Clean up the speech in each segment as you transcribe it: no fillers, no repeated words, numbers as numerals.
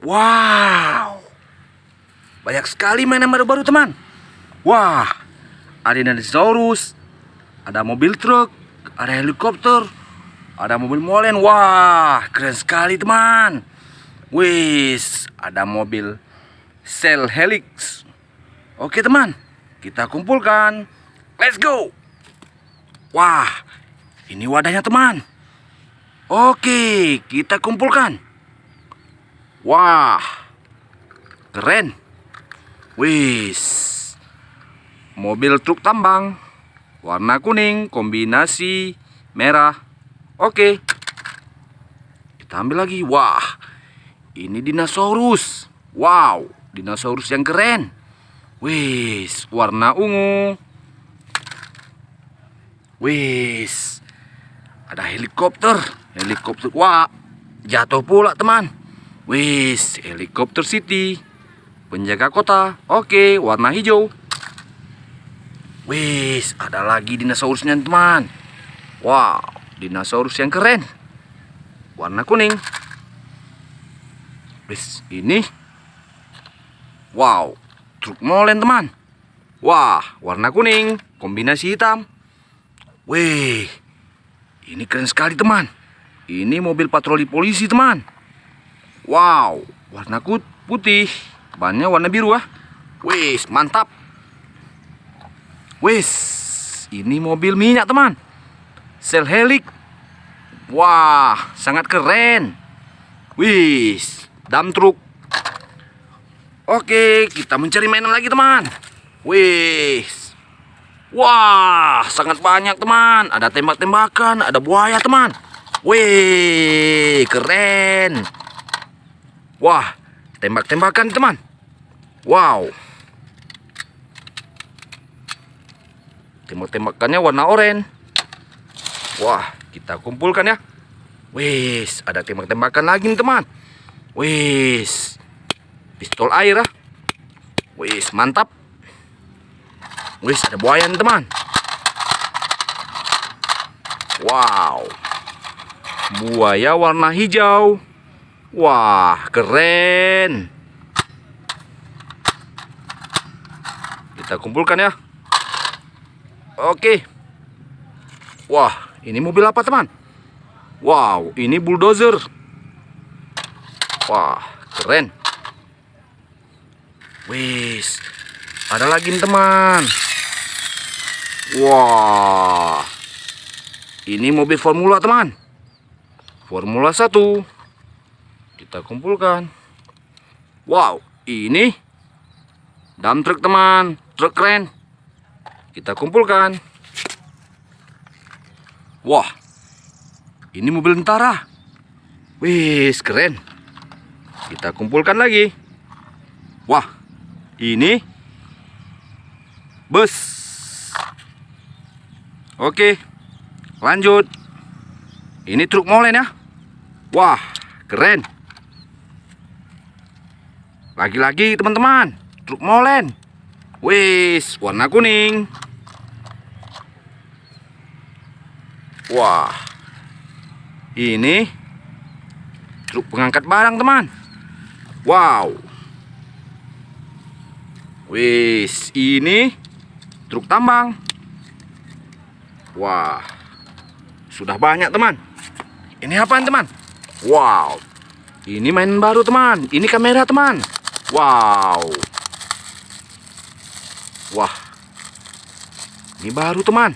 Wow, banyak sekali mainan baru-baru teman. Wah, ada dinosaurus, ada mobil truk, ada helikopter, ada mobil molen. Wah, keren sekali teman. Wis, ada mobil Shell Helix. Oke teman, kita kumpulkan. Let's go. Wah, ini wadahnya teman. Oke, kita kumpulkan. Wah, keren. Wis, mobil truk tambang warna kuning kombinasi merah. Oke, kita ambil lagi. Wah, ini dinosaurus. Wow, dinosaurus yang keren. Wis, warna ungu. Wis, ada helikopter. Helikopter. Wah, jatuh pula teman. Wis, helikopter city, penjaga kota. Oke, warna hijau. Wis, ada lagi dinosaurusnya teman. Wow, dinosaurus yang keren, warna kuning. Wis, ini. Wow, truk molen teman. Wah, warna kuning kombinasi hitam. Wih, ini keren sekali teman. Ini mobil patroli polisi teman. Wow, warna putih, bannya warna biru ah. Wis, mantap. Wis, ini mobil minyak teman, Shell Helix. Wah, sangat keren. Wis, dump truk. Oke, kita mencari mainan lagi teman. Wis, wah, sangat banyak teman. Ada tembak-tembakan, ada buaya teman. Wih, keren. Wah, tembak-tembakan teman. Wow, tembak-tembakannya warna oranye. Wah, kita kumpulkan ya. Wis, ada tembak-tembakan lagi nih teman. Wis, pistol air ah. Wis, mantap. Wis, ada buaya nih teman. Wow, buaya warna hijau. Wah, keren. Kita kumpulkan ya. Oke. Wah, ini mobil apa teman? Wow, ini bulldozer. Wah, keren. Wis, ada lagi nih teman. Wah, ini mobil Formula teman. Formula 1. Kita kumpulkan. Wow, ini dump truk teman, truk keren. Kita kumpulkan. Wah, ini mobil tentara. Wis, keren. Kita kumpulkan lagi. Wah, ini bus. Oke, lanjut. Ini truk molen ya. Wah, keren. Lagi-lagi teman-teman, truk molen. Wis, warna kuning. Wah, ini truk pengangkat barang teman. Wow. Wis, ini truk tambang. Wah, sudah banyak teman. Ini apaan teman? Wow, ini mainan baru teman. Ini kamera teman. Wow. Wah, ini baru teman.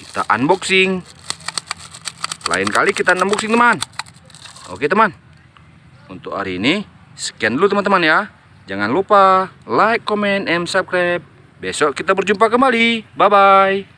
Kita unboxing. Lain kali kita unboxing teman. Oke teman, untuk hari ini sekian dulu teman-teman ya. Jangan lupa like, comment, and subscribe. Besok kita berjumpa kembali. Bye-bye.